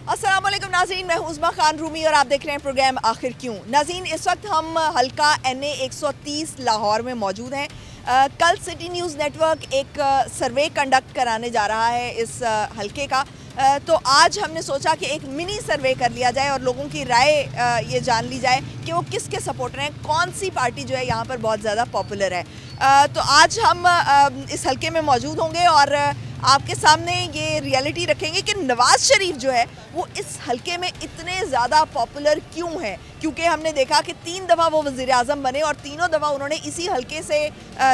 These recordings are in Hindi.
अस्सलाम वालेकुम नाज़रीन, मैं हूं उज़्मा खान रूमी और आप देख रहे हैं प्रोग्राम आखिर क्यों। नाज़रीन, इस वक्त हम हल्का NA 130 लाहौर में मौजूद हैं। कल सिटी न्यूज़ नेटवर्क एक सर्वे कंडक्ट कराने जा रहा है इस हल्के का, तो आज हमने सोचा कि एक मिनी सर्वे कर लिया जाए और लोगों की राय ये जान ली जाए कि वो किसके सपोर्टर हैं, कौन सी पार्टी जो है यहाँ पर बहुत ज़्यादा पॉपुलर है। तो आज हम इस हल्के में मौजूद होंगे और आपके सामने ये रियलिटी रखेंगे कि नवाज़ शरीफ जो है वो इस हल्के में इतने ज़्यादा पॉपुलर क्यों है। क्योंकि हमने देखा कि 3 दफ़ा वो वज़ीर आज़म बने और तीनों दफ़ा उन्होंने इसी हल्के से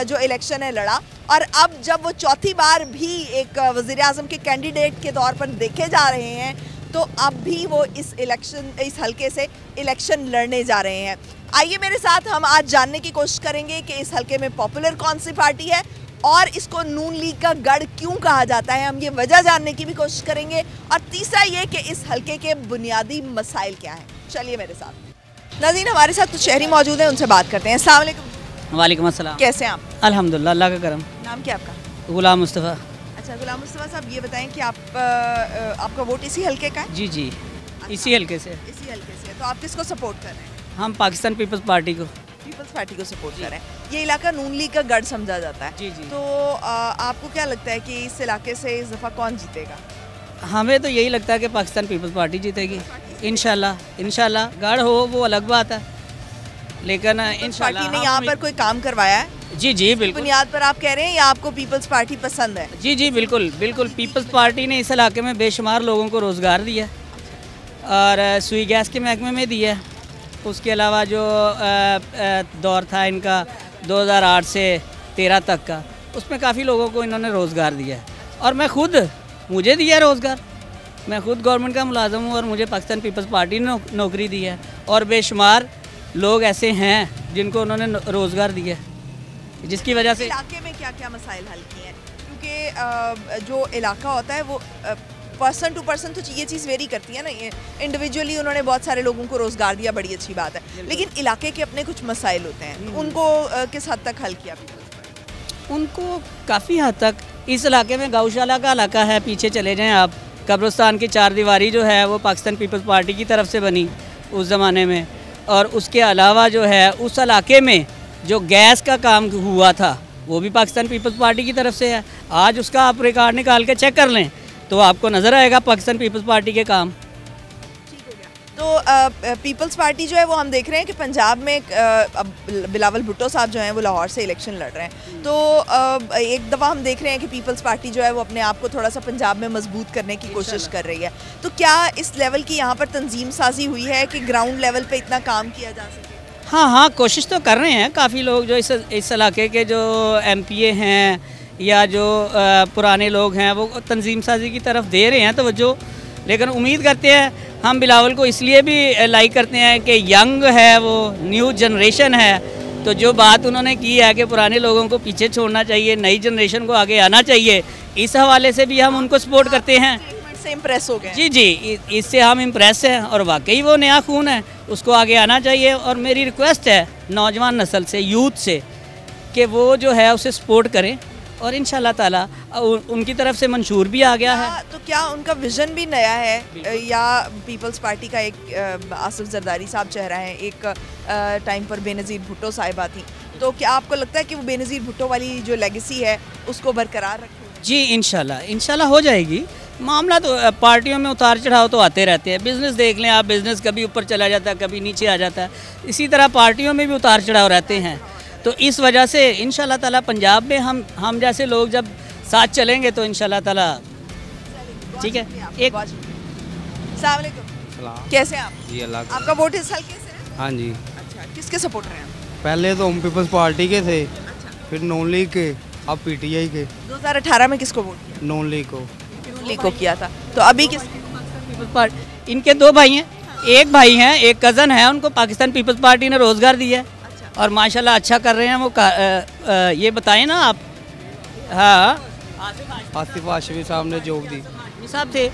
जो इलेक्शन है लड़ा, और अब जब वो चौथी बार भी एक वज़ीर आज़म के कैंडिडेट के तौर पर देखे जा रहे हैं, तो अब भी वो इस हल्के से इलेक्शन लड़ने जा रहे हैं। आइए मेरे साथ हम आज जानने की कोशिश करेंगे कि इस हल्के में पॉपुलर कौन सी पार्टी है और इसको नून लीग का गढ़ क्यों कहा जाता है। हम ये वजह जानने की भी कोशिश करेंगे, और तीसरा ये कि इस हल्के के बुनियादी मसाइल क्या हैं। चलिए मेरे साथ। नाज़रीन, हमारे साथ कुछ शहरी मौजूद हैं, उनसे बात करते हैं। अस्सलाम वालेकुम। वालेकुम अस्सलाम। कैसे हैं आप? अल्हम्दुलिल्लाह, अल्लाह का करम। नाम क्या आपका? गुलाम मुस्तफ़ा। अच्छा गुलाम मुस्तफ़ा साहब, ये बताएं कि आपका वोट इसी हल्के का है? जी जी, इसी हल्के से। इसी हल्के से। तो आप किसको सपोर्ट कर रहे हैं? हम पाकिस्तान पीपल्स पार्टी को। पीपल्स पार्टी को सपोर्ट कर रहे हैं। ये इलाका नून लीग का गढ़ समझा जाता है। जी जी। तो आपको क्या लगता है कि इस इलाके से इस दफ़ा कौन जीतेगा? हमें तो यही लगता है कि पाकिस्तान पीपल्स पार्टी जीतेगी इंशाल्लाह। इंशाल्लाह गढ़ हो वो अलग बात है, लेकिन इंशाल्लाह पार्टी ने यहाँ पर कोई काम करवाया है? जी जी बिल्कुल। बुनियाद पर आप कह रहे हैं या आपको पीपल्स पार्टी पसंद है? जी जी बिल्कुल बिल्कुल। पीपल्स पार्टी ने इस इलाके में बेशुमार लोगों को रोज़गार दिया और सुई गैस के महकमे में दिया है। उसके अलावा जो दौर था इनका 2008 से 13 तक का, उसमें काफ़ी लोगों को इन्होंने रोज़गार दिया है। और मुझे दिया है रोज़गार। मैं खुद गवर्नमेंट का मुलाजम हूँ और मुझे पाकिस्तान पीपल्स पार्टी ने नौकरी दी है, और बेशुमार लोग ऐसे हैं जिनको उन्होंने रोज़गार दिया है, जिसकी वजह से इलाके में क्या क्या मसाइल हल किए हैं। क्योंकि जो इलाका होता है वो पर्सन टू पर्सन तो ये चीज़ वेरी करती है ना। इंडिविजुअली उन्होंने बहुत सारे लोगों को रोज़गार दिया, बड़ी अच्छी बात है, लेकिन इलाके के अपने कुछ मसाइल होते हैं, उनको किस हद तक हल किया? उनको काफ़ी हद तक इस इलाके में गौशाला का इलाका है, पीछे चले जाएं आप, कब्रिस्तान की 4 दीवारी जो है वो पाकिस्तान पीपल्स पार्टी की तरफ से बनी उस ज़माने में। और उसके अलावा जो है उस इलाके में जो गैस का काम हुआ था वो भी पाकिस्तान पीपल्स पार्टी की तरफ से है। आज उसका आप रिकॉर्ड निकाल के चेक कर लें तो आपको नज़र आएगा पाकिस्तान पीपल्स पार्टी के काम। तो पीपल्स पार्टी जो है वो हम देख रहे हैं कि पंजाब में अब बिलावल भुट्टो साहब जो हैं वो लाहौर से इलेक्शन लड़ रहे हैं। तो एक दफ़ा हम देख रहे हैं कि पीपल्स पार्टी जो है वो अपने आप को थोड़ा सा पंजाब में मजबूत करने की कोशिश कर रही है। तो क्या इस लेवल की यहाँ पर तंजीम साजी हुई है कि ग्राउंड लेवल पे इतना काम किया जा सके? हाँ, कोशिश तो कर रहे हैं काफ़ी लोग जो इस इलाके के जो MPA हैं या जो पुराने लोग हैं वो तंजीम साजी की तरफ दे रहे हैं तवज्जो। लेकिन उम्मीद करते हैं, हम बिलावल को इसलिए भी लाइक करते हैं कि यंग है, वो न्यू जनरेशन है। तो जो बात उन्होंने की है कि पुराने लोगों को पीछे छोड़ना चाहिए, नई जनरेशन को आगे आना चाहिए, इस हवाले से भी हम उनको सपोर्ट करते हैं। से इम्प्रेस हो गए? जी जी, इससे हम इम्प्रेस हैं और वाकई वो नया खून है, उसको आगे आना चाहिए। और मेरी रिक्वेस्ट है नौजवान नस्ल से, यूथ से, कि वो जो है उसे सपोर्ट करें और इंशाल्लाह ताला उनकी तरफ से मंशूर भी आ गया है। तो क्या उनका विजन भी नया है या पीपल्स पार्टी का एक आसिफ जरदारी साहब चेहरा है, एक टाइम पर बेनज़ीर भुट्टो साहिबा थी, तो क्या आपको लगता है कि वो बेनज़ीर भुट्टो वाली जो लेगेसी है उसको बरकरार रखें? जी इंशाल्लाह हो जाएगी। मामला तो पार्टियों में उतार चढ़ाव तो आते रहते हैं। बिज़नेस देख लें आप, बिज़नेस कभी ऊपर चला जाता है, कभी नीचे आ जाता है। इसी तरह पार्टियों में भी उतार चढ़ाव रहते हैं। तो इस वजह से इंशाल्लाह ताला पंजाब में हम जैसे लोग जब साथ चलेंगे तो इंशाल्लाह ताला ठीक है। एक अस्सलाम वालेकुम। कैसे हैं आप? जी अल्लाह। आपका वोट इस हल्के से है? हाँ जी। अच्छा, किसके सपोर्टर हैं आप? पहले तो हम पीपल्स पार्टी के थे, फिर नॉन लीग के, अब PTI के। 2018 में किसको वोट किया? नॉन लीग को। नून लीग को किया था। तो अभी किस? Peoples Party. इनके 2 भाई हैं, एक भाई हैं, एक कज़न है, उनको पाकिस्तान पीपल्स पार्टी ने रोज़गार दिया है और माशाल्लाह अच्छा कर रहे हैं वो। ये बताएं ना आप। हाँ, आसिफ हाशमी साहब ने जॉब दी। साहब थे,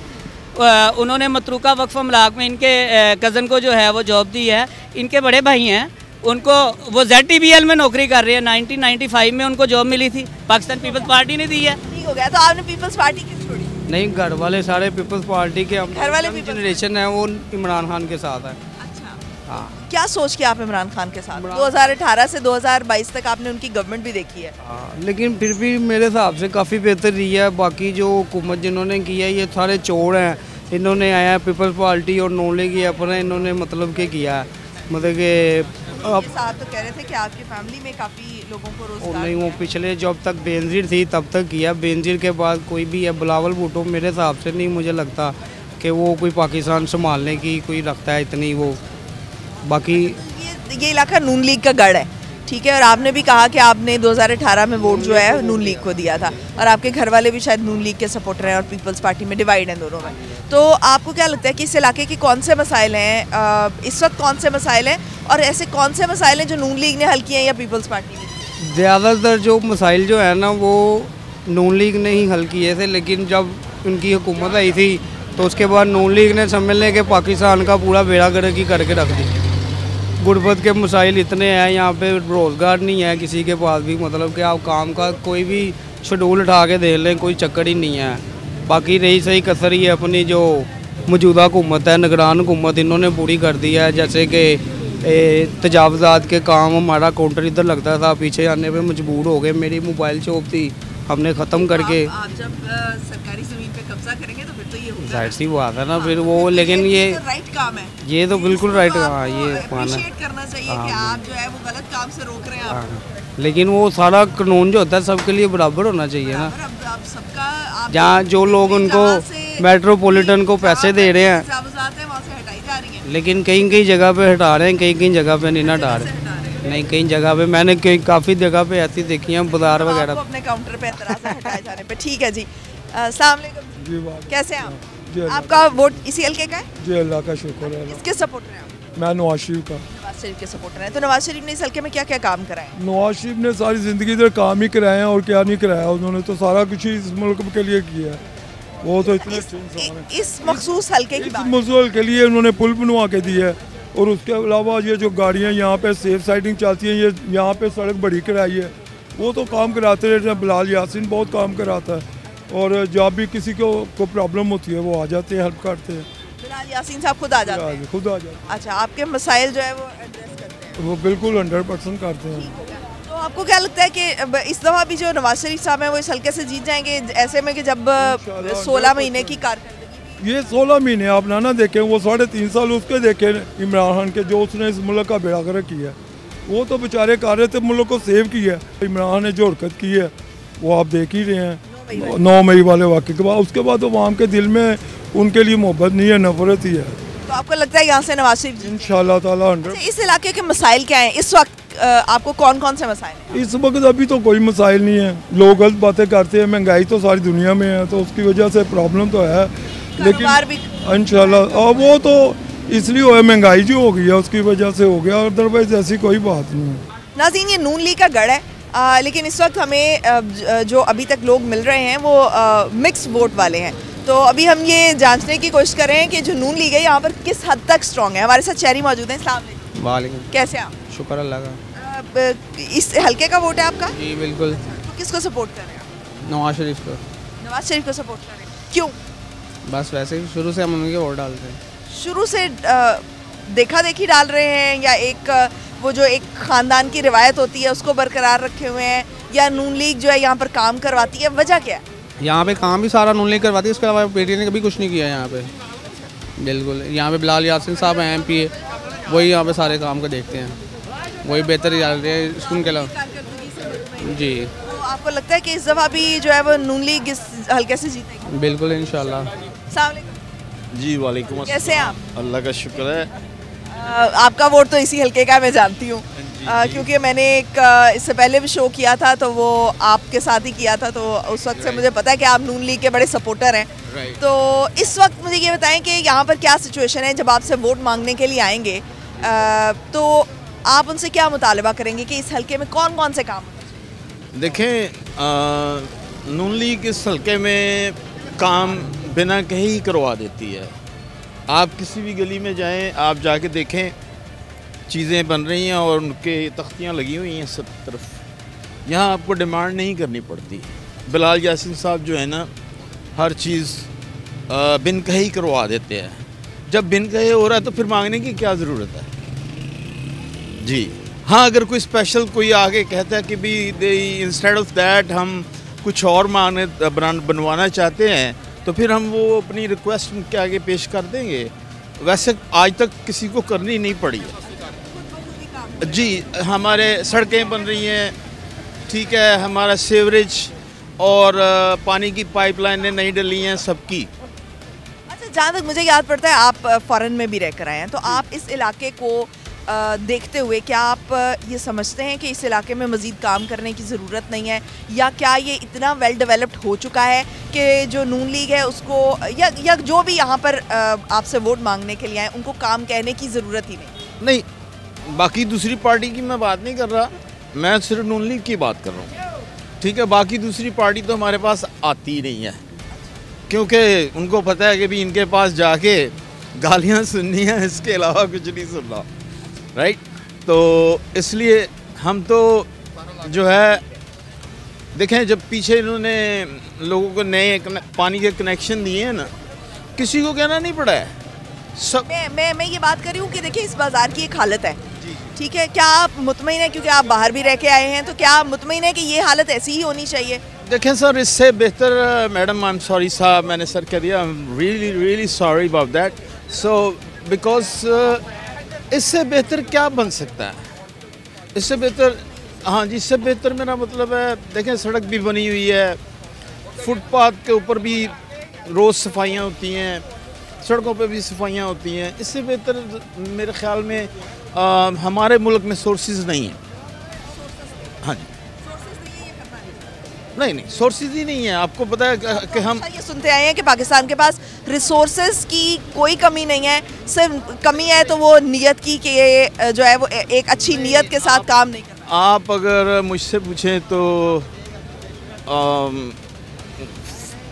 उन्होंने मतरूका वक्फ अमलाक में इनके कज़न को जो है वो जॉब दी है। इनके बड़े भाई हैं, उनको वो ZTBL में नौकरी कर रहे हैं। 1995 में उनको जॉब मिली थी, पाकिस्तान पीपल्स पार्टी ने दी है। ठीक हो गया। तो आपने पीपल्स पार्टी क्यों छोड़ी? नहीं, घर वाले सारे पीपल्स पार्टी के, हम घर वाले जनरेशन है वो इमरान खान के साथ है। अच्छा, हाँ क्या सोच के आप इमरान खान के साथ? 2018 से 2022 तक आपने उनकी गवर्नमेंट भी देखी है। हाँ, लेकिन फिर भी मेरे हिसाब से काफ़ी बेहतर रही है। बाकी जो हुकूमत जिन्होंने किया ये सारे चोर हैं। इन्होंने आया पीपल्स पार्टी और नॉन लीग अपना इन्होंने मतलब के किया है, मतलब कि अब साथ तो कह रहे थे कि आपकी फैमिली में काफ़ी लोगों को रोजगार नहीं, वो पिछले जब तक बेनज़ीर थी तब तक किया। बेनज़ीर के बाद कोई भी है, बिलावल भुट्टो मेरे हिसाब से नहीं मुझे लगता कि वो कोई पाकिस्तान संभालने की कोई रखता है इतनी वो। बाकी ये इलाका नून लीग का गढ़ है, ठीक है, और आपने भी कहा कि आपने 2018 में वोट जो है नून लीग को दिया था, और आपके घर वाले भी शायद नून लीग के सपोर्टर हैं और पीपल्स पार्टी में डिवाइड हैं दोनों में। तो आपको क्या लगता है कि इस इलाके के कौन से मसाइल हैं इस वक्त, कौन से मसाइल हैं, और ऐसे कौन से मसाइल हैं जो नून लीग ने हल किए हैं या पीपल्स पार्टी ने? ज़्यादातर जो मसाइल जो है ना वो नून लीग ने ही हल किए थे, लेकिन जब उनकी हुकूमत आई थी तो उसके बाद नून लीग ने समझने के पाकिस्तान का पूरा बेड़ा गर्क ही करके रख दी। गुर्बत के मसाइल इतने हैं, यहाँ पे रोज़गार नहीं है किसी के पास भी, मतलब कि आप काम का कोई भी शेड्यूल उठा के देख लें कोई चक्कर ही नहीं है। बाकी रही सही कसर ही अपनी जो मौजूदा हुकूमत है, निगरान हुकूमत, इन्होंने पूरी कर दी है। जैसे कि तजावज़ात के काम, हमारा काउंटर इधर लगता था, पीछे आने पे मजबूर हो गए। मेरी मोबाइल शॉप थी, हमने ख़त्म करके। आप जब सरकारी ज़मीन पे कब्जा करेंगे तो फिर तो ये होगा, जाहिर सी बात है ना फिर वो, लेकिन ये राइट काम है, ये तो बिल्कुल राइट। हाँ, ये अप्रिशिएट करना चाहिए कि आप जो है वो गलत काम से रोक रहे हैं आपको। लेकिन वो सारा कानून जो होता है सबके लिए बराबर होना चाहिए ना। अब सबका जहाँ जो लोग उनको मेट्रोपॉलिटन को पैसे दे रहे हैं, वहाँ से हटाई जा रही है, लेकिन कहीं कहीं जगह पे हटा रहे हैं, कहीं कहीं जगह पे नहीं हटा रहे। नहीं, कई जगह पे मैंने काफ़ी जगह पे ऐसी देखी हैं, बाजार वगैरह अपने काउंटर पे एतराज़ हटाए जाने पे। ठीक है जी, अस्सलाम वालेकुम, कैसे हैं आप? आपका वोट इसी हल्के का है? जी, अल्लाह का शुक्र है। किसके सपोर्टर हैं आप? मैं नवाज शरीफ का। नवाज शरीफ के सपोर्टर हैं। तो नवाज शरीफ ने इस हल्के में क्या क्या काम कराए? नवाज शरीफ ने सारी ज़िंदगी इधर काम ही कराए हैं, और क्या नहीं कराया उन्होंने, तो सारा कुछ ही इस मुल्क के लिए किया है। वो तो इतने इस मखसूस हल्के की बात, मखसूस के लिए उन्होंने पुल बनवा के दी है, और उसके अलावा ये जो गाड़ियाँ यहाँ पे सेफ साइडिंग चलती हैं, ये यहाँ पे सड़क बड़ी कराई है, वो तो काम कराते रहते हैं। बिलाल यासीन बहुत काम कराता है, और जब भी किसी को प्रॉब्लम होती है वो आ जाते हैं, हेल्प करते हैं। बिलाल यासीन साहब खुद आ जाते हैं? खुद आ जाते हैं। अच्छा, आपके मसाइल जो है वो एड्रेस करते हैं? वो बिल्कुल 100% करते हैं। तो आपको क्या लगता है कि इस दफ़ा भी जो नवाज शरीफ साहब हैं वो इस हल्के से जीत जाएंगे, ऐसे में कि जब 16 महीने की कारकर्दगी? ये 16 महीने आप ना देखें, वो 3.5 साल उसके देखे इमरान खान के, जो उसने इस मुल्क का बेड़ा गर्क किया है। वो तो बेचारे कर रहे थे, मुल्क को सेव किया। इमरान ने जो हरकत की है वो आप देख ही रहे हैं 9 मई वाले वाक़े के बाद। उसके बाद तो आवाम के दिल में उनके लिए मोहब्बत नहीं है, नफरत ही है। तो आपको लगता है यहाँ से नवाज शरीफ इंशाल्लाह ताला 100। इस इलाके के मसाइल क्या हैं इस वक्त? आपको कौन कौन से मसाइल हैं इस वक्त? अभी तो कोई मसाइल नहीं है, लोग गलत बातें करते हैं, महंगाई तो सारी दुनिया में है, तो उसकी वजह से प्रॉब्लम तो है, लेकिन इंशाल्लाह वो तो इसलिए हो, महंगाई जो हो गई है उसकी वजह से हो गया, अदरवाइज ऐसी कोई बात नहीं है। नाज़रीन, ये नून लीग का गढ़ है, लेकिन इस वक्त हमें जो अभी तक लोग मिल रहे हैं वो मिक्स वोट वाले हैं। तो अभी हम ये जांचने की कोशिश कर रहे हैं कि जो नून लीग है यहाँ पर किस हद तक स्ट्रॉन्ग है। हमारे साथ शहरी मौजूद हैं। अस्सलाम वालेकुम, कैसे आप? शुक्र अल्लाह का। इस हल्के का वोट है आपका? जी बिल्कुल। तो किसको सपोर्ट कर रहे हैं? नवाज शरीफ को। नवाज शरीफ को सपोर्ट कर रहे हैं, क्यों? बस वैसे ही शुरू से हम उनके वोट डालते हैं। शुरू से देखा देखी डाल रहे हैं, या एक वो जो एक ख़ानदान की रिवायत होती है उसको बरकरार रखे हुए हैं, या नून लीग जो है यहाँ पर काम करवाती है? वजह क्या है? यहाँ पे काम भी सारा नून लीग करवाती है, उसके अलावा पीटीआई ने कभी कुछ नहीं किया यहाँ पे। बिल्कुल, यहाँ पे बिलाल यासीन साहब हैं MP, वही यहाँ पे सारे काम को देखते हैं, वही बेहतर ही डाल रहे हैं उनके अलावा। जी, तो आपको लगता है कि इस दफ़ा भी जो है वो नून लीग इस हल्के से जीतेगी? बिल्कुल इंशाल्लाह। अस्सलाम वालेकुम। जी वालेकुम अस्सलाम। कैसे हैं आप? अल्लाह का शुक्र है। आपका वोट तो इसी हल्के का मैं जानती हूँ, क्योंकि मैंने एक इससे पहले भी शो किया था तो वो आपके साथ ही किया था, तो उस वक्त से मुझे पता है कि आप नून लीग के बड़े सपोर्टर हैं। तो इस वक्त मुझे ये बताएं कि यहाँ पर क्या सिचुएशन है, जब आपसे वोट मांगने के लिए आएंगे तो आप उनसे क्या मुतालबा करेंगे कि इस हल्के में कौन कौन से काम? देखें, नून लीग इस हल्के में काम बिना कहीं ही करवा देती है। आप किसी भी गली में जाएं, आप जाके देखें, चीज़ें बन रही हैं और उनके तख्तियाँ लगी हुई हैं सब तरफ। यहाँ आपको डिमांड नहीं करनी पड़ती। बिलाल यासीन साहब जो है ना, हर चीज़ बिन कहे ही करवा देते हैं। जब बिन कहे हो रहा है तो फिर मांगने की क्या ज़रूरत है जी। हाँ, अगर कोई स्पेशल कोई आगे कहता है कि भी इंस्टेड ऑफ दैट हम कुछ और मांगने बनवाना चाहते हैं तो फिर हम वो अपनी रिक्वेस्ट उनके आगे पेश कर देंगे। वैसे आज तक किसी को करनी नहीं पड़ी है जी। हमारे सड़कें बन रही हैं, ठीक है, हमारा सीवरेज और पानी की पाइपलाइनें नहीं डली हैं सबकी। अच्छा, जहाँ तक मुझे याद पड़ता है आप फॉरेन में भी रह कर आए हैं, तो आप इस इलाके को देखते हुए क्या आप ये समझते हैं कि इस इलाके में मज़ीद काम करने की ज़रूरत नहीं है, या क्या ये इतना वेल डेवलप्ड हो चुका है कि जो नून लीग है उसको या जो भी यहाँ पर आपसे वोट मांगने के लिए आए उनको काम कहने की ज़रूरत ही नहीं? बाकी दूसरी पार्टी की मैं बात नहीं कर रहा, मैं सिर्फ नून लीग की बात कर रहा हूँ, ठीक है। बाकी दूसरी पार्टी तो हमारे पास आती ही नहीं है, क्योंकि उनको पता है कि भी इनके पास जाके गालियाँ सुननी है, इसके अलावा कुछ नहीं सुनना, राइट। तो इसलिए हम तो जो है देखें, जब पीछे इन्होंने लोगों को नए पानी के कनेक्शन दिए हैं ना, किसी को कहना नहीं पड़ा है सब। मैं ये बात कर रही हूँ कि देखिए इस बाज़ार की एक हालत है, ठीक है, क्या आप मुतमईन हैं, क्योंकि आप बाहर भी रह के आए हैं, तो क्या आप मुतमईन हैं कि ये हालत ऐसी ही होनी चाहिए? देखें सर, इससे बेहतर, मैडम आई एम सॉरी साहब, मैंने सर कह दिया, I am really sorry about that. So because इससे बेहतर क्या बन सकता है? इससे बेहतर, हाँ जी, इससे बेहतर मेरा मतलब है, देखें सड़क भी बनी हुई है, फुटपाथ के ऊपर भी रोज़ सफाइयाँ होती हैं, सड़कों पे भी सफाइयाँ होती हैं। इससे बेहतर मेरे ख्याल में हमारे मुल्क में सोर्सेज नहीं है। हाँ जी, नहीं सोर्सेज ही नहीं है। आपको पता है कि हम ये सुनते आए हैं कि पाकिस्तान के पास रिसोर्सेज की कोई कमी नहीं है, सिर्फ कमी है तो वो नीयत की कि ये जो है वो एक अच्छी नीयत के साथ काम नहीं करता। आप अगर मुझसे पूछें तो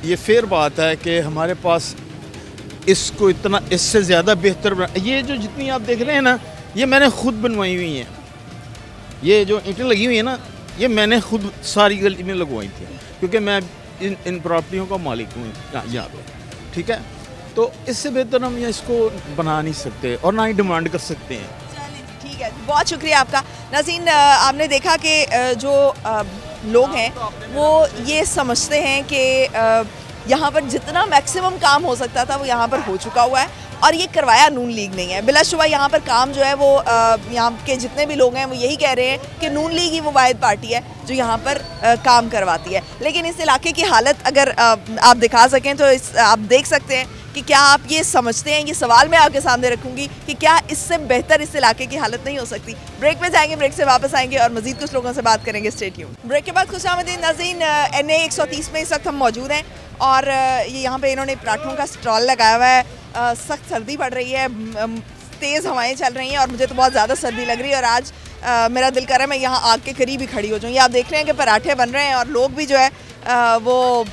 ये फेयर बात है कि हमारे पास इसको इतना, इससे ज़्यादा बेहतर ये जो जितनी आप देख रहे हैं ना, ये मैंने खुद बनवाई हुई हैं। ये जो ईंटें लगी हुई हैं ना, ये मैंने खुद सारी गली में लगवाई थी, क्योंकि मैं इन प्रॉपर्टियों का मालिक हूँ यहाँ पे, ठीक है। तो इससे बेहतर हम इसको बना नहीं सकते और ना ही डिमांड कर सकते हैं। ठीक है, बहुत शुक्रिया आपका। नाज़रीन, आपने देखा कि जो लोग हैं वो ये समझते हैं कि यहाँ पर जितना मैक्सिमम काम हो सकता था वो यहाँ पर हो चुका हुआ है, और ये करवाया नून लीग नहीं है। बिलाशुबा यहाँ पर काम जो है वो यहाँ के जितने भी लोग हैं वो यही कह रहे हैं कि नून लीग ही वो वाहिद पार्टी है जो यहाँ पर काम करवाती है। लेकिन इस इलाके की हालत अगर आप दिखा सकें तो आप देख सकते हैं कि क्या आप ये समझते हैं, ये सवाल मैं आपके सामने रखूँगी कि क्या इससे बेहतर इस इलाके की हालत नहीं हो सकती। ब्रेक में जाएंगे, ब्रेक से वापस आएंगे और मज़ीद कुछ लोगों से बात करेंगे। Stay tuned. ब्रेक के बाद खुशामदीन नाज़रीन, NA 130 में इस वक्त हम मौजूद हैं और ये यहाँ पे इन्होंने पराठों का स्टॉल लगाया हुआ है। सख्त सर्दी पड़ रही है, तेज़ हवाएं चल रही हैं और मुझे तो बहुत ज़्यादा सर्दी लग रही है और आज मेरा दिल कर रहा है मैं यहाँ आग के करीब ही खड़ी हो जाऊँ। ये आप देख रहे हैं कि पराठे बन रहे हैं और लोग भी जो है वो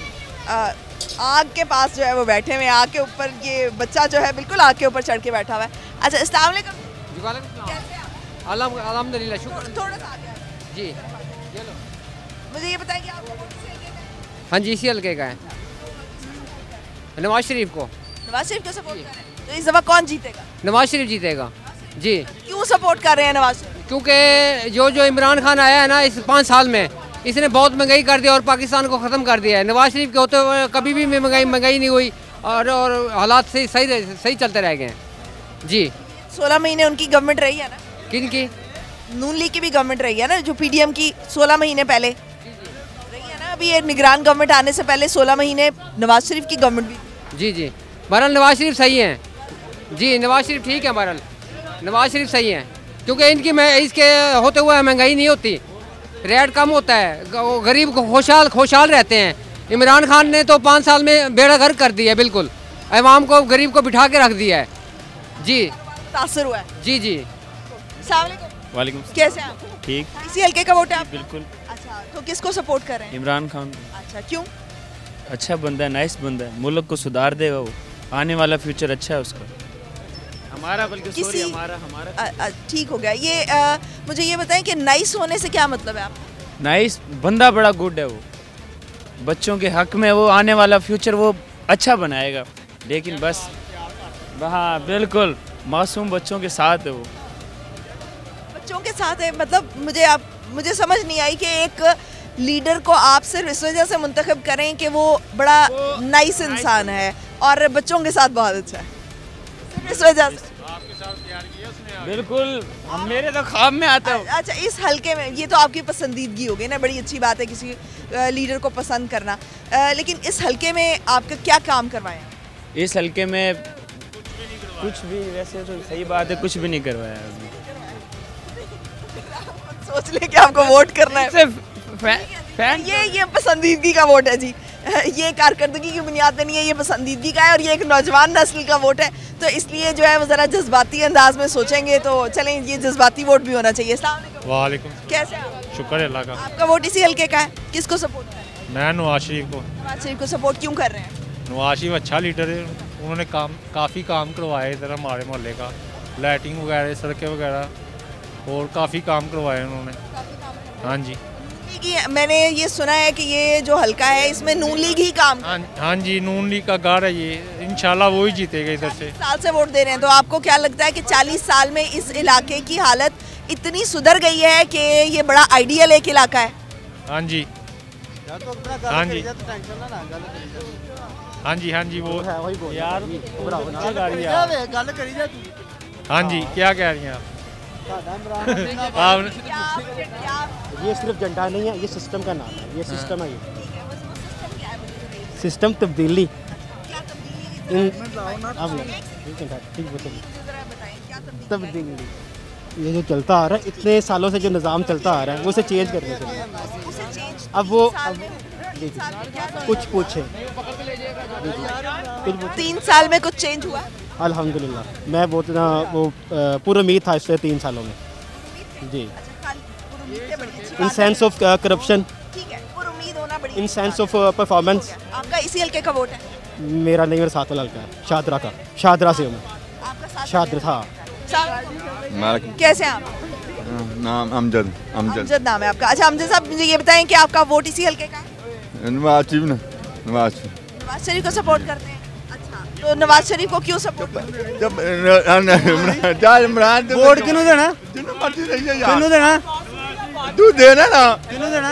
आग के पास जो है वो बैठे हुए हैं। आग के ऊपर ये बच्चा जो है बिल्कुल आग के ऊपर चढ़ के बैठा हुआ है। अच्छा, अस्सलाम वालेकुम। अल्हम्दुलिल्लाह, शुक्र। थोड़ा सा आगे जी, मुझे ये बताएं कि आप हाँ जी, इसी हल्के का है, नवाज शरीफ को। नवाज शरीफ को सपोर्ट कर रहे हैं, तो इस दफ़ा कौन जीतेगा? नवाज शरीफ जीतेगा जी। क्यों सपोर्ट कर रहे हैं नवाज शरीफ? क्योंकि जो इमरान खान आया है ना इस 5 साल में, इसने बहुत महंगाई कर दिया और पाकिस्तान को ख़त्म कर दिया है। नवाज शरीफ के होते हुए कभी भी महंगाई नहीं हुई और हालात सही चलते रह गए हैं जी। 16 महीने उनकी गवर्नमेंट रही है ना? किन की? नून लीग की भी गवर्नमेंट रही है ना, जो PDM की 16 महीने पहले रही है ना। अभी ये निगरान गवर्नमेंट आने से पहले 16 महीने नवाज शरीफ की गवर्नमेंट भी। जी, बहरहाल नवाज शरीफ सही हैं जी, नवाज शरीफ ठीक है, बहरहाल नवाज शरीफ सही हैं, क्योंकि इसके होते हुए महंगाई नहीं होती, रेट कम होता है, गरीब खुशहाल रहते हैं। इमरान खान ने तो 5 साल में बेड़ा गर्क कर दिया है, बिल्कुल अवाम को, गरीब को बिठा के रख दिया है जी। तासर हुआ है जी। वालेकुम, कैसे हैं आप? ठीक, इसी हल्के का वोट है आप? बिल्कुल। अच्छा, तो किसको सपोर्ट कर रहे हैं? इमरान खान। अच्छा, क्यों? अच्छा बंदा है, नाइस बंदा है, मुल्क को सुधार देगा वो, आने वाला फ्यूचर अच्छा है उसका, हमारा बल्कि सॉरी हमारा ठीक हो गया। ये मुझे ये बताएं कि नाइस होने से क्या मतलब है आप? नाइस बंदा बड़ा गुड है वो, बच्चों के हक में वो आने वाला फ्यूचर वो अच्छा बनाएगा। लेकिन बस हाँ बिल्कुल मासूम बच्चों के साथ है वो। बच्चों के साथ है मतलब मुझे समझ नहीं आई कि एक लीडर को आप सिर्फ इस वजह से मुंतखब करें कि वो बड़ा नाइस इंसान है और बच्चों के साथ बहुत अच्छा है, सिर्फ इस वजह से। बिल्कुल मेरे तो ख्वाब में आता है। अच्छा, इस हल्के में ये तो आपकी पसंदीदगी हो गई ना, बड़ी अच्छी बात है किसी लीडर को पसंद करना, लेकिन इस हल्के में आपका क्या काम करवाया? इस हल्के में कुछ भी, वैसे तो सही बात है, कुछ भी नहीं करवाया अभी। सोच ले कि आपको वोट करना है, सिर्फ फैन ये पसंदीदगी का वोट है जी। ये कारकर्दगी की बुनियाद पे नहीं है, ये पसंदीदगी का है और ये एक नौजवान नस्ल का वोट है, तो इसलिए जो है वो ज़रा जज्बाती अंदाज में सोचेंगे तो चलें, ये जज्बाती वोट भी होना चाहिए। वालेकुम, कैसे आप? शुक्र अल्लाह का। आपका वोट इसी हल्के का है, किसको सपोर्ट कर रहे हैं? मैं नवाज शरीफ को। नवाज शरीफ को सपोर्ट क्यों कर रहे हैं? नवाज शरीफ अच्छा लीडर है, उन्होंने काफ़ी काम करवाए इधर हमारे मोहल्ले का, लाइटिंग वगैरह, सड़कें वगैरह और काफ़ी काम करवाए उन्होंने। हाँ जी, कि मैंने ये सुना है कि ये जो हल्का है इसमें नून लीग ही काम। हाँ जी, नून लीग का गढ़ है ये, इंशाल्लाह वो ही जीतेगा इधर से। 40 साल से वोट दे रहे हैं, तो आपको क्या लगता है कि 40 साल में इस इलाके की हालत इतनी सुधर गई है कि ये बड़ा आइडियल एक इलाका है? हाँ जी, हाँ जी, हाँ जी, हाँ जी, वो यार हाँ जी, क्या कह रही हैं आप? ये सिर्फ झंडा नहीं है, ये सिस्टम का नाम है, ये सिस्टम है, ये सिस्टम तब्दीली। तब्दीली ये जो चलता आ रहा है, इतने सालों से जो निज़ाम चलता आ रहा है, वो उसे चेंज करने के लिए अब वो कुछ पूछे 3 साल में कुछ चेंज हुआ? अल्हम्दुलिल्लाह, मैं वो पूरा उम्मीद था इससे 3 सालों में जी। In sense of corruption, in sense of performance. आपका इसी हल्के का वोट है? मेरा नहीं, मेरा साथ वाला हल्का है, शादरा का, शादरा से हूँ मैं, शादरा था। कैसे आप? नाम अमजद। अमजद नाम है आपका। अच्छा अमजद साहब, मुझे ये बताएं कि आपका वोट इसी हल्के का है? नवाज शरीफ को सपोर्ट करते हैं। अच्छा, तो नवाज शरीफ को क्यों सपोर्ट करते हैं? वोट किन्हों देना? किन्हों देना? तू देना ना, किन्हों देना?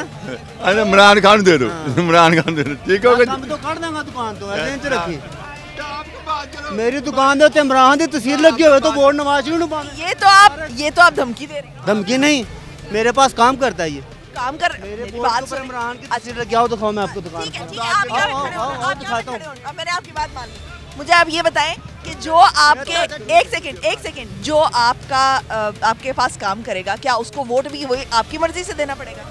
अरे इमरान खान दे दो, इमरान खान दे दो, ठीक हो गया। हम तो कर देंगे दुकान, तो ऐसे ही रखी मेरी दुकान दे इमरान की तस्वीर लगी हुई तो वोट नवाज शरीफ को। ये तो आप धमकी दे रहे हैं। धमकी नहीं, मेरे पास काम करता है, ये काम कर मेरी बात सुन। इमरान की तस्वीर लगी हो तो मैं आपको दुकान दिखाता हूं। अब मैंने आपकी बात मान ली। मुझे आप ये बताएं कि जो आपके एक सेकंड जो आपके पास काम करेगा, क्या उसको वोट भी वही आपकी मर्जी से देना पड़ेगा?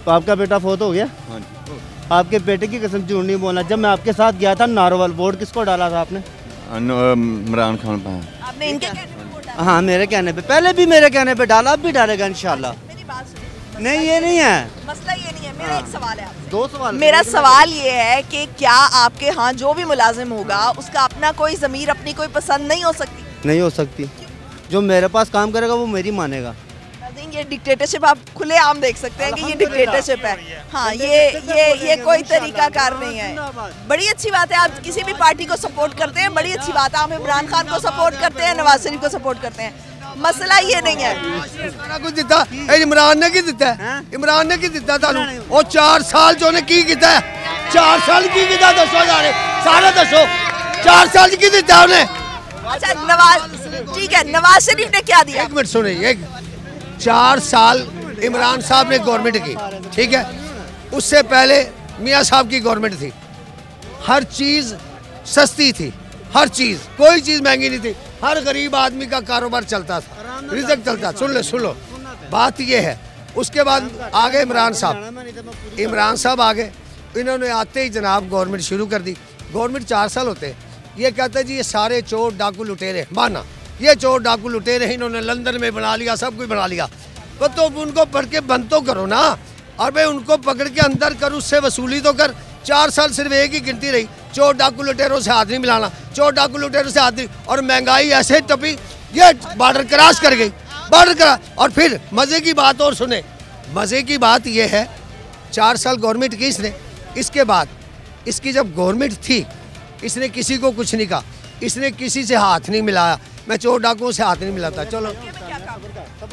तो आपका बेटा फोत हो गया? हाँ जी। आपके बेटे की कसम झूठ नहीं बोलना, जब मैं आपके साथ गया था नारोवाल, वोट किसको डाला था आपने? इमरान खान पे। आपने इनके कहने पे वोट डाला? हाँ, मेरे कहने पे, पहले भी मेरे कहने पे डाला, अब भी डालेगा इंशाल्लाह। मेरी बात सुनिए। नहीं, ये नहीं है मसला, ये नहीं है। मेरा एक सवाल है आपसे। 2 सवाल। मेरा सवाल ये है कि क्या आपके यहाँ जो भी मुलाजिम होगा उसका अपना कोई ज़मीर, अपनी कोई पसंद नहीं हो सकती? नहीं हो सकती, जो मेरे पास काम करेगा वो मेरी मानेगा। ये डिक्टेटरशिप आप खुले आम देख सकते हैं कि ये डिक्टेटरशिप है। हाँ, ये कोई तरीकाकार नहीं है। बड़ी अच्छी बात है, आप किसी भी पार्टी को सपोर्ट करते हैं, बड़ी अच्छी बात है। आप इमरान खान को सपोर्ट करते हैं, नवाज शरीफ को सपोर्ट करते हैं, मसला ये नहीं है। सारा कुछ दिता इमरान ने की दिता है, इमरान ने की दिता थानू और 4 साल जो ने की कीता है, 4 साल की कीता, दसो सारे दसो 4 साल की दिता उन्हें। अच्छा नवाज, ठीक है, नवाज शरीफ ने क्या दिया? 1 मिनट सुनिए, 4 साल इमरान साहब ने गवर्नमेंट की, ठीक है, उससे पहले मियाँ साहब की गवर्नमेंट थी, हर चीज़ सस्ती थी, हर चीज़, कोई चीज़ महंगी नहीं थी, हर गरीब आदमी का कारोबार चलता था, रिज़्क चलता। सुन लो बात ये है। उसके बाद आ गए इमरान साहब आ गए, इन्होंने आते ही जनाब गवर्नमेंट शुरू कर दी। गवर्नमेंट 4 साल होते हैं, ये कहते हैं जी ये सारे चोर डाकू लुटेरे, माना ये चोर डाकू लुटेरे इन्होंने लंदन में बना लिया, सब कुछ बना लिया, तो उनको पढ़ के बंद तो करो ना, और भाई उनको पकड़ के अंदर कर, उससे वसूली तो कर। 4 साल सिर्फ एक ही गिनती रही, चोर डाकू लुटेरों से हाथ नहीं मिलाना, चोर डाकू लुटेरों से हाथ नहीं, और महंगाई ऐसे टपी, ये बॉर्डर क्रॉस कर गई, बॉर्डर क्रॉस। और फिर मज़े की बात और सुने, मज़े की बात ये है, 4 साल गवर्नमेंट की इसने, इसके बाद इसकी जब गवर्नमेंट थी, इसने किसी को कुछ नहीं कहा, इसने किसी से हाथ नहीं मिलाया। मैं चोर डाकुओं से हाथ नहीं मिलाता। चलो,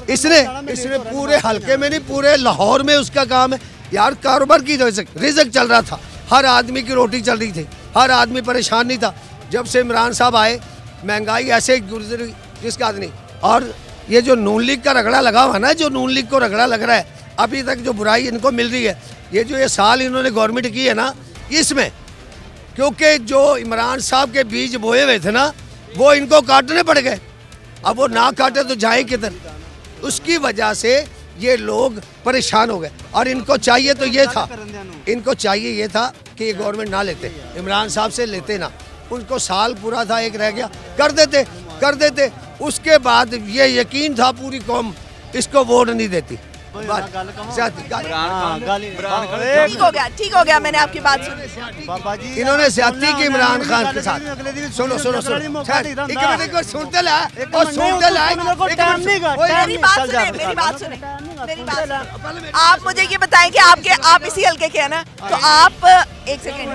इसने पूरे हलके में नहीं, पूरे लाहौर में उसका काम है यार। कारोबार की रिज़्क चल रहा था, हर आदमी की रोटी चल रही थी, हर आदमी परेशान नहीं था। जब से इमरान साहब आए, महंगाई ऐसे गुजरी जिसका आदमी। और ये जो नून लीग का रगड़ा लगा हुआ ना, जो नून लीग को रगड़ा लग रहा है, अभी तक जो बुराई इनको मिल रही है, ये साल इन्होंने गवर्नमेंट की है ना, इसमें क्योंकि जो इमरान साहब के बीज बोए हुए थे ना, वो इनको काटने पड़ गए। अब वो ना काटे तो जाए किधर? उसकी वजह से ये लोग परेशान हो गए। और इनको चाहिए तो ये था, इनको चाहिए ये था कि ये गवर्नमेंट ना लेते, इमरान साहब से लेते ना। उनको साल पूरा था, एक रह गया, कर देते। उसके बाद ये यकीन था पूरी कौम इसको वोट नहीं देती। ठीक हो गया, मैंने आपकी बात सुनी। इन्होंने ज्यादती की इमरान खान के साथ। सुनो सुनते मेरी बात। आप मुझे ये बताएं कि आप इसी हल्के के हैं ना, तो आप एक सेकंड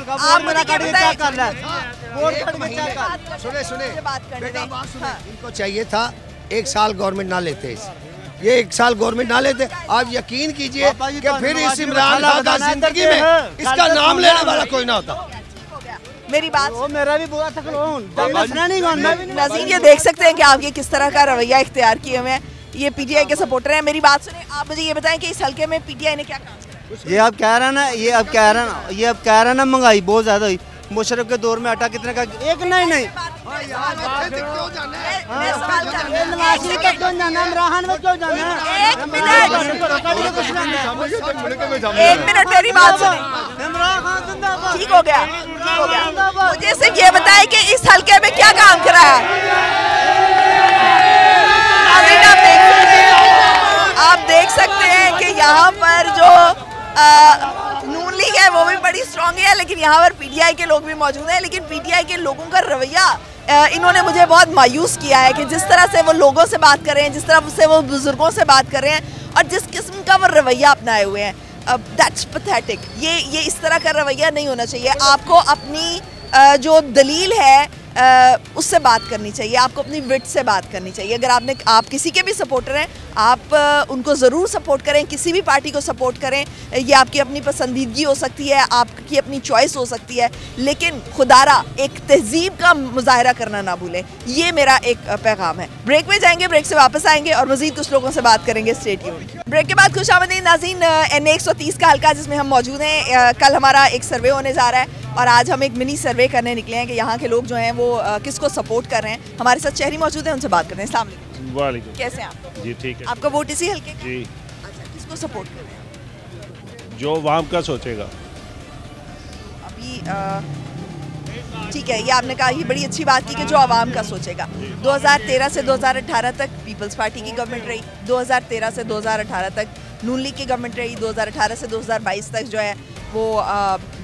आप मुझे ये बताएं। सुने इनको चाहिए था 1 साल गवर्नमेंट ना लेते, ये 1 साल गवर्नमेंट ना लेते। आप यकीन कीजिए कि फिर इस इमरान खान का जिंदगी में इसका नाम लेने वाला कोई ना होता। मेरी बात वो मेरा भी बुरा नाज़रीन, ये देख सकते हैं कि आप ये किस तरह का रवैया इख्तियार किए हुए हैं। ये पीटीआई के सपोर्टर हैं। मेरी बात सुने, आप मुझे ये बताएं कि इस हल्के में पीटीआई ने क्या काम किया? ये अब कह रहा ना महंगाई बहुत ज्यादा हुई। मुशर्रफ के दौर में आटा कितने का? एक नहीं एक मिनट, मेरी बात सुनिए। ठीक हो गया। मुझे सिर्फ ये बताएं कि इस हल्के में क्या काम करा है। आप देख सकते हैं कि यहाँ पर जो नून लीग है वो भी बड़ी स्ट्रांग है, लेकिन यहाँ पर पीटीआई के लोग भी मौजूद हैं। लेकिन पीटीआई के लोगों का रवैया इन्होंने मुझे बहुत मायूस किया है कि जिस तरह से वो लोगों से बात कर रहे हैं, जिस तरह से वो बुजुर्गों से बात कर रहे हैं और जिस किस्म का वो रवैया अपनाए हुए हैं, दैट्स पैथेटिक। ये इस तरह का रवैया नहीं होना चाहिए। आपको अपनी जो दलील है उससे बात करनी चाहिए, आपको अपनी विट से बात करनी चाहिए। अगर आप किसी के भी सपोर्टर हैं, आप उनको ज़रूर सपोर्ट करें, किसी भी पार्टी को सपोर्ट करें। ये आपकी अपनी पसंदीदगी हो सकती है, आपकी अपनी चॉइस हो सकती है, लेकिन खुदारा एक तहजीब का मुजाहरा करना ना भूलें। ये मेरा एक पैगाम है। ब्रेक में जाएंगे, ब्रेक से वापस आएंगे और मज़ीद कुछ लोगों से बात करेंगे। Stay tuned. ब्रेक के बाद खुशामदीद नाज़रीन, NA 130 का हल्का जिसमें हम मौजूद हैं। कल हमारा एक सर्वे होने जा रहा है और आज हम एक मिनी सर्वे करने निकले हैं कि यहाँ के लोग जो हैं वो किसको सपोर्ट कर रहे हैं। हमारे साथ शहरी मौजूद हैं, उनसे बात करते हैं। अस्सलाम वालेकुम, कैसे हैं आप? जी ठीक है। आपका वोट इसी हल्के जी। अच्छा, किसको सपोर्ट कर रहे हैं? जो आवाम का सोचेगा। अभी ठीक है, ये आपने कहा, ये बड़ी अच्छी बात की कि जो आवाम का सोचेगा। 2013 से 2018 तक पीपल्स पार्टी की गवर्नमेंट रही, 2013 से 2018 तक नून लीग की गवर्नमेंट रही, 2018 से 2022 तक जो है वो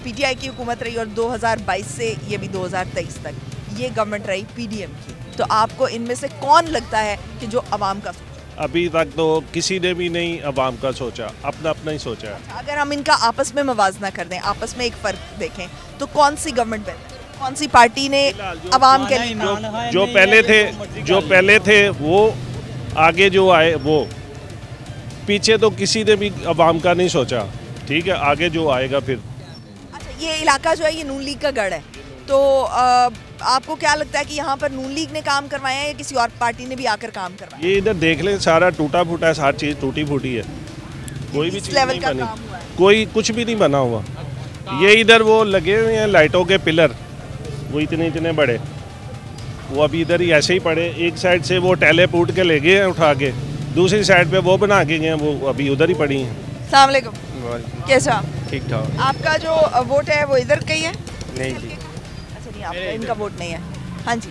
पीटीआई की हुकूमत रही और 2022 से ये भी 2023 तक ये गवर्नमेंट रही पीडीएम की। तो आपको इनमें से कौन लगता है कि जो आवाम का सोचा? अभी तक तो किसी ने भी नहीं आवाम का सोचा, अपना अपना ही सोचा है। अगर हम इनका आपस में मवाजना कर दें, आपस में एक फ़र्क देखें, तो कौन सी गवर्नमेंट बेहतर है? कौन सी पार्टी ने आवाम के लिए जो पहले थे वो आगे जो आए, वो पीछे तो किसी ने भी आवाम का नहीं सोचा। ठीक है, आगे जो आएगा फिर। अच्छा, ये इलाका जो है ये नून लीग का गढ़ है, तो आपको क्या लगता है कि यहाँ पर नून लीग ने काम करवाया है या किसी और पार्टी ने भी आकर काम करवाया? ये इधर देख लें, सारा टूटा फूटा है, हर चीज़ टूटी फूटी है, कोई भी चीज़ नहीं बनी, कोई कुछ भी नहीं बना हुआ। ये इधर वो लगे हुए हैं लाइटों के पिलर, वो इतने बड़े, वो अभी इधर ही ऐसे ही पड़े। एक साइड से वो टैले फूट के ले गए हैं उठा के, दूसरी साइड पे वो बना के गए, वो अभी उधर ही पड़ी हैं। अस्सलाम वालेकुम, कैसा? ठीक ठाक। आपका जो वोट है वो इधर का ही है? नहीं जी। अच्छा, नहीं, आपका इनका वोट नहीं है। हाँ जी,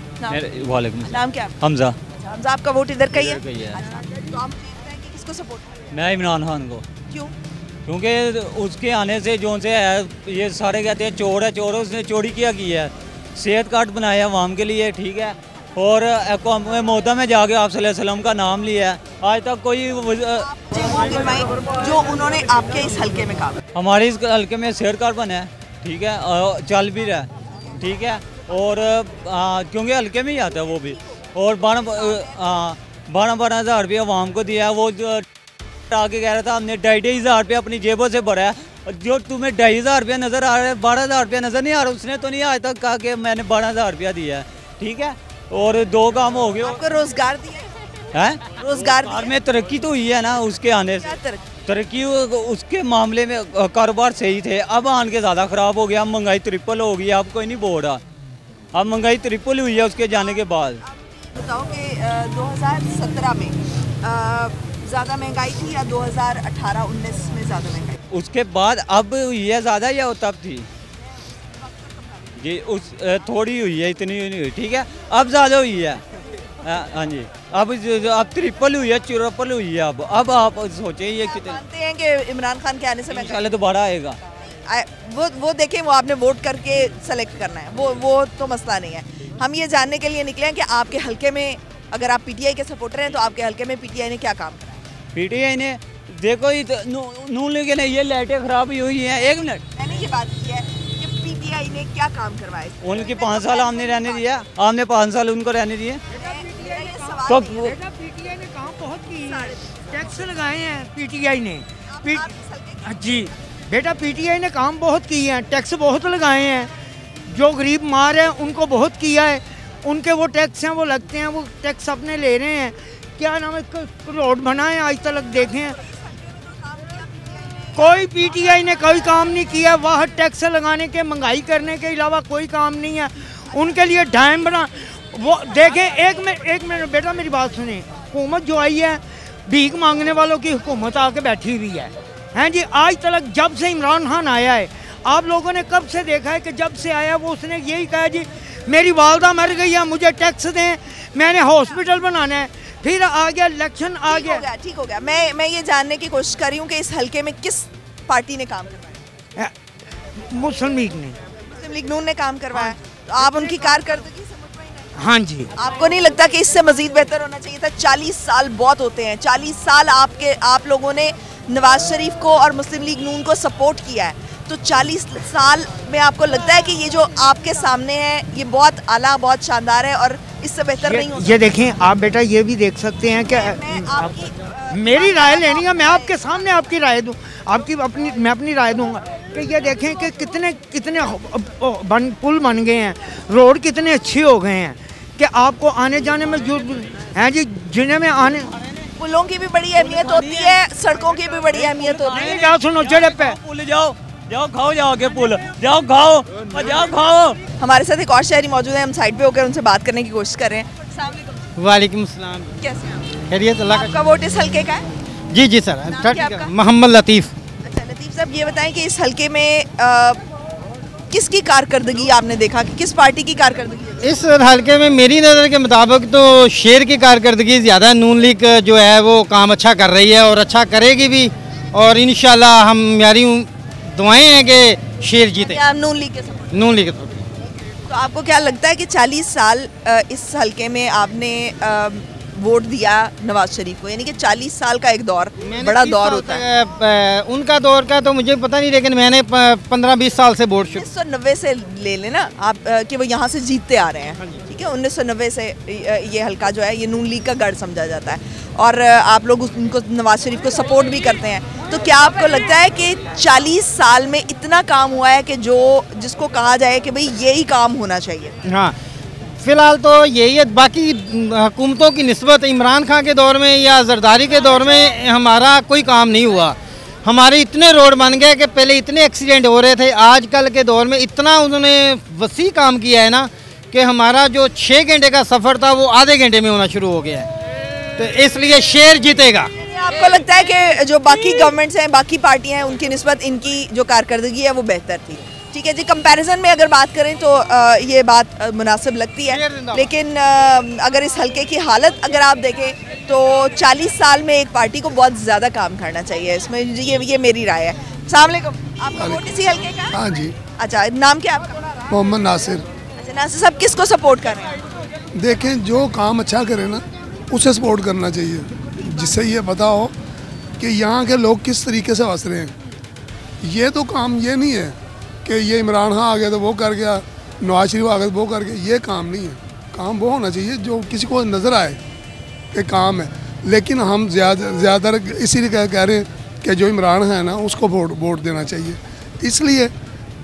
वालेकुम। नाम क्या? हमजा। हमजा, आपका वोट इधर का ही है? अच्छा, तो आप कि किसको सपोर्ट करें? मैं इमरान खान को। क्यों? क्योंकि उसके आने से जो से है, ये सारे कहते हैं चोर है, चोर है, उसने चोरी क्या की है, सेहत कार्ड बनाया आवाम के लिए, ठीक है, और मोहदा में जाके आप सल्लल्लाहु अलैहि वसल्लम का नाम लिया है। आज तक कोई जो उन्होंने आपके इस हल्के में काम हमारे इस हल्के में सेहत कार्ड बना है, ठीक है, और चल भी रहा है, ठीक है, और क्योंकि हल्के में ही आता है वो भी, और 12,000 रुपया आवाम को दिया है। वो जो आगे कह रहा था हमने 2,500 रुपया अपनी जेबों से भरा है, और जो तुम्हें 2,500 रुपया नज़र आ रहा है, 12,000 रुपया नज़र नहीं आ रहा, उसने तो नहीं आज तक कहा कि मैंने 12,000 रुपया दिया है, ठीक है। और 2 काम हो गए। आपको रोजगार दिया है? रोजगार में तरक्की तो हुई है ना उसके आने से, तरक्की उसके मामले में कारोबार सही थे, अब आन के ज़्यादा ख़राब हो गया, महंगाई ट्रिपल हो गई, अब कोई नहीं बोल रहा, अब महंगाई ट्रिपल हुई है उसके जाने के बाद। बताओ कि 2017 में ज़्यादा महंगाई थी या 2018-19 में ज़्यादा महंगाई? उसके बाद अब हुई है ज़्यादा या वो तब थी जी? थोड़ी हुई है, इतनी नहीं हुई, ठीक है, अब ज़्यादा हुई है। हाँ जी, अब ट्रिपल हुई है, चौपल हुई है। अब आप सोचे ये कितने मानते हैं कि इमरान खान के आने से महंगाई दोबारा आएगा? वो देखें, वो आपने वोट करके सेलेक्ट करना है, वो तो मसला नहीं है। हम ये जानने के लिए निकले हैं कि आपके हल्के में, अगर आप पीटीआई के सपोर्टर हैं तो आपके हल्के में पीटीआई ने क्या काम करा? पीटीआई ने देखो नून लीग ने ये लाइटें खराब हुई हैं। 1 मिनट, मैंने ये बात की है कि पीटीआई ने क्या काम करवाए? उनकी 5 साल हमने रहने दिया, हमने 5 साल उनको रहने दिए। तो पीटीआई ने काम बहुत की है, टैक्स लगाए हैं पीटीआई ने। जी बेटा, पीटीआई ने काम बहुत किए हैं, टैक्स बहुत लगाए हैं, जो गरीब मार है उनको बहुत किया है, उनके वो टैक्स हैं वो लगते हैं, वो टैक्स अपने ले रहे हैं। क्या नाम है, रोड बनाए आज तक देखें, कोई पीटीआई ने कोई काम नहीं किया, वह टैक्स लगाने के, महंगाई करने के अलावा कोई काम नहीं है उनके लिए। डैम बना, वो देखें, एक मिनट बेटा मेरी बात सुने, हुकूमत जो आई है भीख मांगने वालों की हुकूमत आके बैठी हुई है, हैं जी। आज तक जब से इमरान खान आया है, आप लोगों ने कब से देखा है कि जब से आया वो उसने यही कहा जी मेरी वालदा मर गई है, मुझे टैक्स दें, मैंने हॉस्पिटल बनाना है, फिर आ गया इलेक्शन आ गया। ठीक हो गया। मैं ये जानने की कोशिश कर रही हूँ कि इस हल्के में किस पार्टी ने काम करवाया? मुस्लिम लीग ने। मुस्लिम लीग नून ने काम करवाया, तो आप उनकी कारकर्दगी? हाँ जी। आपको नहीं लगता कि इससे मजीद बेहतर होना चाहिए था? 40 साल बहुत होते हैं, 40 साल आप लोगों ने नवाज शरीफ को और मुस्लिम लीग नून को सपोर्ट किया है, तो 40 साल में आपको लगता है कि ये जो आपके सामने है ये बहुत आला, बहुत शानदार है और इससे बेहतर नहीं हो सकता? ये देखें आप बेटा, ये भी देख सकते हैं कि मेरी राय लेनी है, मैं आपके सामने आपकी राय दूँ, मैं अपनी राय दूँगा कि ये देखें कि कितने पुल बन गए हैं, रोड कितने अच्छे हो गए हैं कि आपको आने जाने में जो है जी, जिन्हें में आने, पुलों की भी बड़ी अहमियत होती है, सड़कों की भी बड़ी अहमियत होती है। क्या सुनो, चढ़े पे पुल जाओ खाओ, जाओ के पुल जाओ खाओ। हमारे साथ एक और शहरी मौजूद है, हम साइड पे होकर उनसे बात करने की कोशिश कर रहे हैं। वालेकुम सलाम। कैसे हैं? खैरियत, अल्लाह का। आपका वोट इस हल्के का है? जी सर, मोहम्मद लतीफ़। अच्छा लतीफ़ साहब, ये बताएं कि इस हल्के में किसकी कारकर्दगी आपने देखा कि किस पार्टी की कारकर्दगी? इस हल्के में मेरी नज़र के मुताबिक तो शेर की कारकर्दगी ज़्यादा है। नून लीग जो है वो काम अच्छा कर रही है और अच्छा करेगी भी, और इंशाल्लाह हमारी दुआएं हैं कि शेर जीते। आप नून लीग के सपोर्ट? नून लीग। तो आपको क्या लगता है कि 40 साल इस हल्के में आपने वोट दिया नवाज शरीफ को, यानी कि 40 साल का एक दौर, बड़ा दौर होता है। उनका दौर का तो मुझे पता नहीं, लेकिन मैंने 15-20 साल से वोट 1990 से ले लेना आप कि वो यहाँ से जीतते आ रहे हैं, ठीक है। 1990 से ये हल्का जो है ये नून लीग का गढ़ समझा जाता है और आप लोग उनको, नवाज शरीफ को सपोर्ट भी करते हैं। तो क्या आपको लगता है कि 40 साल में इतना काम हुआ है कि जिसको कहा जाए कि भाई यही काम होना चाहिए? हाँ, फ़िलहाल तो यही है। बाकी हुकूमतों की निस्बत इमरान खान के दौर में या जरदारी के दौर में हमारा कोई काम नहीं हुआ। हमारे इतने रोड बन गए कि पहले इतने एक्सीडेंट हो रहे थे, आजकल के दौर में इतना उन्होंने वसी काम किया है ना कि हमारा जो 6 घंटे का सफ़र था वो आधे घंटे में होना शुरू हो गया है। तो इसलिए शेर जीतेगा। आपको लगता है कि जो बाकी गवर्नमेंट्स हैं, बाकी पार्टियां हैं, उनकी निस्बत इनकी जो कारकर्दगी है वो बेहतर थी? ठीक है जी, कंपैरिजन में अगर बात करें तो ये बात मुनासिब लगती है, लेकिन अगर इस हल्के की हालत अगर आप देखें तो 40 साल में एक पार्टी को बहुत ज़्यादा काम करना चाहिए इसमें, ये मेरी राय है। अस्सलाम वालेकुम, आपका वोट इसी हल्के का? हाँ जी। अच्छा, नाम क्या आपका? मोहम्मद नासिर। अच्छा नासिर साहब, किसको सपोर्ट कर रहे हैं? देखें, जो काम अच्छा करे ना उसे सपोर्ट करना चाहिए, जिससे ये पता हो कि यहाँ के लोग किस तरीके से बस रहे हैं। ये तो काम ये नहीं है कि ये इमरान खान आ गया तो वो कर गया, नवाज शरीफ आ गया तो वो कर गया, ये काम नहीं है। काम वो होना चाहिए जो किसी को नज़र आए कि काम है। लेकिन हम ज़्यादातर इसीलिए कह रहे हैं कि जो इमरान खान है ना उसको वोट देना चाहिए, इसलिए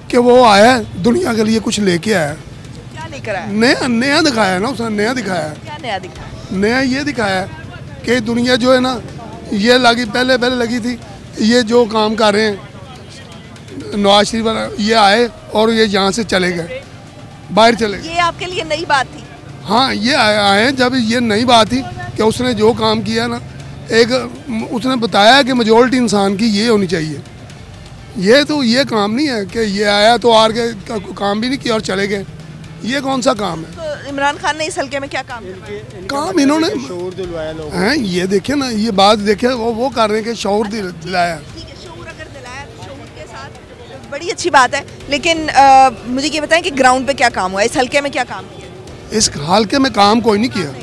कि वो आया है दुनिया के लिए कुछ लेके आया है। क्या लेकर आया? नया दिखाया है ना उसने, नया दिखाया है। क्या नया दिखाया? नया ये दिखाया है कि दुनिया जो है ना ये लगी पहले लगी थी, ये जो काम कर रहे हैं नवाज शरीफ ये आए और ये यहाँ से चले गए, बाहर चले गए। ये आपके लिए नई बात थी? हाँ, ये आए जब ये नई बात थी कि उसने जो काम किया ना, एक उसने बताया कि मेजॉरिटी इंसान की ये होनी चाहिए। ये तो ये काम नहीं है कि ये आया तो आर के काम भी नहीं किया और चले गए, ये कौन सा काम है? तो इमरान खान ने इस हल्के में क्या काम किया? काम इन्होंने शऊर दिलवाया लोगों हैं, ये देखे ना, ये बात देखे वो कर रहे हैं कि शऊर दिलाया। शऊर अगर दिलाया तो शऊर के साथ बड़ी अच्छी बात है, लेकिन मुझे ये बताएं कि ग्राउंड पे क्या काम हुआ, इस हल्के में क्या काम किया? इस हल्के में काम कोई नहीं किया।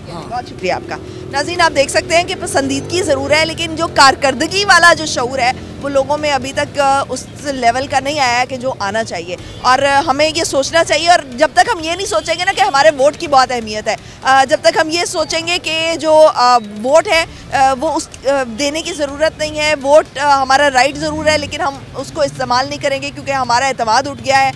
बहुत शुक्रिया आपका। नाज़रीन, आप देख सकते हैं कि पसंदीदगी ज़रूर है, लेकिन जो कारकर्दगी वाला जो शऊर है वो लोगों में अभी तक उस लेवल का नहीं आया है कि जो आना चाहिए। और हमें ये सोचना चाहिए, और जब तक हम ये नहीं सोचेंगे ना कि हमारे वोट की बहुत अहमियत है, जब तक हम ये सोचेंगे कि जो वोट है वो उस देने की ज़रूरत नहीं है, वोट हमारा राइट ज़रूर है लेकिन हम उसको इस्तेमाल नहीं करेंगे क्योंकि हमारा एतमाद उठ गया है,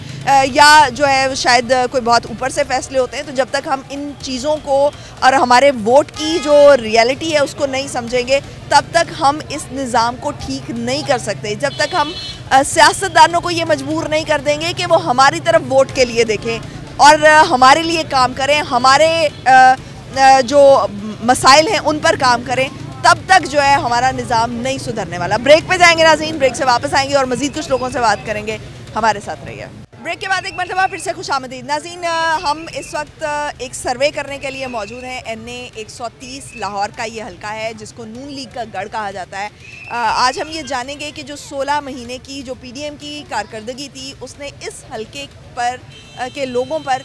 या जो है शायद कोई बहुत ऊपर से फैसले होते हैं, तो जब तक हम इन चीज़ों को और हमारे वोट की जो रियलिटी है उसको नहीं समझेंगे तब तक हम इस निज़ाम को ठीक नहीं कर सकते। जब तक हम सियासतदानों को ये मजबूर नहीं कर देंगे कि वो हमारी तरफ वोट के लिए देखें और हमारे लिए काम करें, हमारे जो मसाइल हैं उन पर काम करें, तब तक जो है हमारा निज़ाम नहीं सुधरने वाला। ब्रेक पे जाएंगे नाज़रीन, ब्रेक से वापस आएंगे और मज़ीद कुछ लोगों से बात करेंगे, हमारे साथ रहिए। ब्रेक के बाद एक मरतबा फिर से खुशामदीद नाज़रीन, हम इस वक्त एक सर्वे करने के लिए मौजूद हैं। NA 130 लाहौर का ये हल्का है जिसको नून लीग का गढ़ कहा जाता है। आज हम ये जानेंगे कि जो 16 महीने की जो PDM की कारकर्दगी थी उसने इस हल्के पर के लोगों पर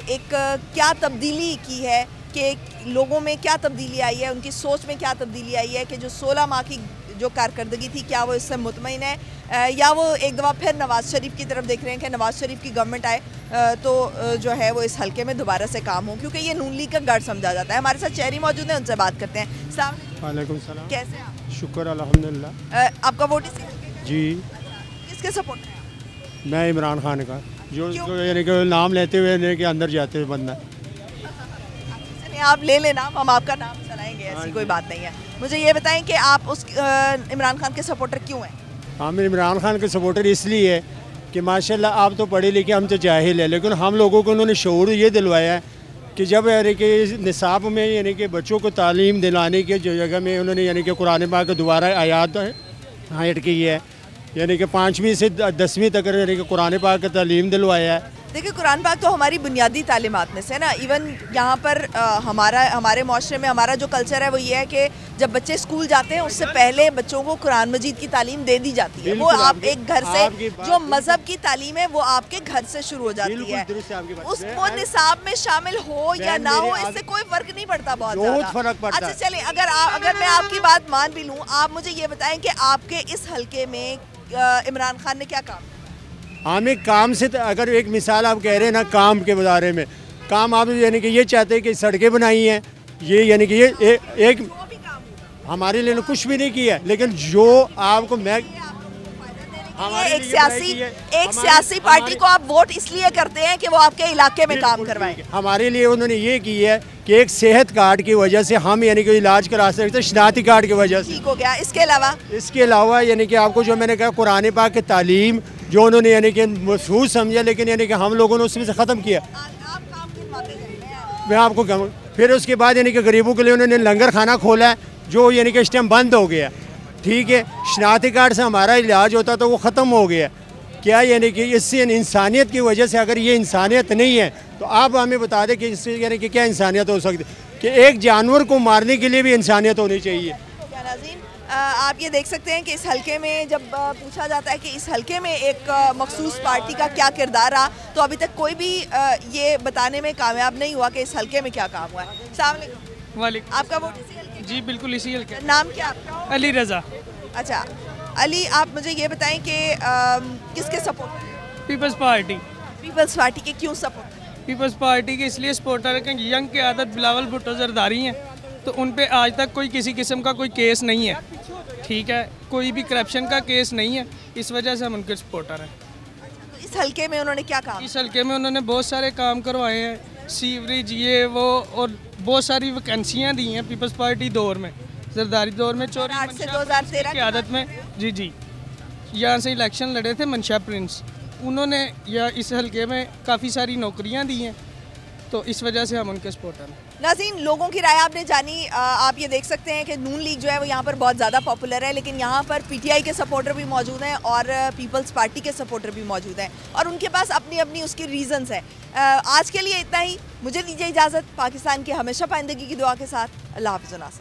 एक क्या तब्दीली की है, कि लोगों में क्या तब्दीली आई है, उनकी सोच में क्या तब्दीली आई है, कि जो 16 माह की जो कारकर्दगी थी क्या वो इससे मुतमईन है, या वो एक दफ़ा फिर नवाज़ शरीफ की तरफ देख रहे हैं कि नवाज़ शरीफ की गवर्नमेंट आए तो जो है वो इस हल्के में दोबारा से काम हो, क्योंकि ये नून लीग का गढ़ समझा जाता है। हमारे साथ शहरी मौजूद हैं, उनसे बात करते हैं। वालेकुम सलाम, कैसे आप? शुक्र अल्हम्दुलिल्लाह। आपका वोट इसी जी? किसके सपोर्ट है? मैं इमरान खान का, जो यानी कि नाम लेते हुए यानी कि अंदर जाते हुए बंदा। आप ले लेना, हम आपका नाम चलाएंगे, ऐसी कोई बात नहीं है। मुझे ये बताएं कि आप उस इमरान खान के सपोर्टर क्यों हैं? हम इमरान खान के सपोर्टर इसलिए है कि माशाल्लाह आप तो पढ़े लिखे, हम तो जाहिल है, लेकिन हम लोगों को उन्होंने शऊर ये दिलवाया है कि जब यानी कि निसाब में यानी कि बच्चों को तालीम दिलाने की जो जगह में उन्होंने यानी कि कुरान पाक दोबारा आयात हाइट की है, यानी कि 5वीं से 10वीं तक यानी कि कुरान पाक की तालीम दिलवाया है। देखिए, कुरान पाक तो हमारी बुनियादी तालीमात में से ना, इवन यहाँ पर हमारे माशरे में हमारा जो कल्चर है वो ये है कि जब बच्चे स्कूल जाते हैं उससे पहले बच्चों को कुरान मजीद की तालीम दे दी जाती है। वो आप एक घर से जो मज़हब की तालीम है वो आपके घर से शुरू हो जाती है, उसको निसाब में शामिल हो या ना हो इससे कोई फ़र्क नहीं पड़ता, बहुत फर्क पड़ता। अच्छा चलिए, अगर मैं आपकी बात मान भी लूँ, आप मुझे ये बताएं कि आपके इस हल्के में इमरान खान ने क्या काम? हमें काम से अगर एक मिसाल आप कह रहे हैं ना काम के बारे में, काम आप यानी कि ये चाहते हैं कि सड़कें बनाई हैं, ये यानी कि ये एक हमारे लिए कुछ भी नहीं किया, लेकिन जो आपको मैं एक सियासी पार्टी को आप वोट इसलिए करते हैं कि वो आपके इलाके में काम करवाएं। हमारे लिए उन्होंने ये की है कि एक सेहत कार्ड की वजह से हम यानी कि इलाज करा सकते, शनाख्ती कार्ड की वजह से ठीक हो गया। इसके अलावा यानी कि आपको जो मैंने कहा कुरान पाक की तालीम जो उन्होंने यानी कि महसूस समझा, लेकिन यानी कि हम लोगों ने उसमें से ख़त्म किया। मैं आपको कहूँ फिर उसके बाद यानी कि गरीबों के लिए उन्होंने लंगर खाना खोला है जो यानी कि इस टाइम बंद हो गया। ठीक है, शनाख्ती कार्ड से हमारा इलाज होता तो वो ख़त्म हो गया। क्या यानी कि इससे इंसानियत की वजह से, अगर ये इंसानियत नहीं है तो आप हमें बता दें कि इससे यानी कि क्या इंसानियत हो सकती है कि एक जानवर को मारने के लिए भी इंसानियत होनी चाहिए। आप ये देख सकते हैं कि इस हल्के में जब पूछा जाता है कि इस हल्के में एक मखसूस पार्टी का क्या किरदार रहा, तो अभी तक कोई भी ये बताने में कामयाब नहीं हुआ कि इस हल्के में क्या काम हुआ है। अस्सलाम वालेकुम। आपका वोट इसी हल्के? जी बिल्कुल इसी हल्के। नाम क्या आपका? अली रज़ा। अच्छा, अली, आप मुझे ये बताएं कि किसके support? Peoples Party. Peoples Party के क्यों सपोर्ट? पीपल्स पार्टी के इसलिए सपोर्टर है कि यंग की आदत बिलावल भुट्टो जरदारी हैं, तो उन पे आज तक कोई किसी किस्म का कोई केस नहीं है, ठीक है, कोई भी करप्शन का केस नहीं है, इस वजह से हम उनके सपोर्टर हैं। इस हलके में उन्होंने क्या काम? इस हलके में उन्होंने बहुत सारे काम करवाए हैं, सीवरेज ये वो, और बहुत सारी वैकेंसियाँ दी हैं पीपल्स पार्टी दौर में, जरदारी दौर में। 2008 से 2013 की आदत में जी यहाँ से इलेक्शन लड़े थे मंशा प्रिंस, उन्होंने या इस हलके में काफ़ी सारी नौकरियां दी हैं, तो इस वजह से हम उनके सपोर्टर हैं। नाज़रीन, लोगों की राय आपने जानी। आप ये देख सकते हैं कि नून लीग जो है वो यहाँ पर बहुत ज़्यादा पॉपुलर है, लेकिन यहाँ पर पीटीआई के सपोर्टर भी मौजूद हैं और पीपल्स पार्टी के सपोर्टर भी मौजूद हैं, और उनके पास अपनी अपनी उसकी रीजंस है। आज के लिए इतना ही, मुझे दीजिए इजाज़त। पाकिस्तान की हमेशा पाइंदगी की दुआ के साथ, अल्लाह हाफ़िज़।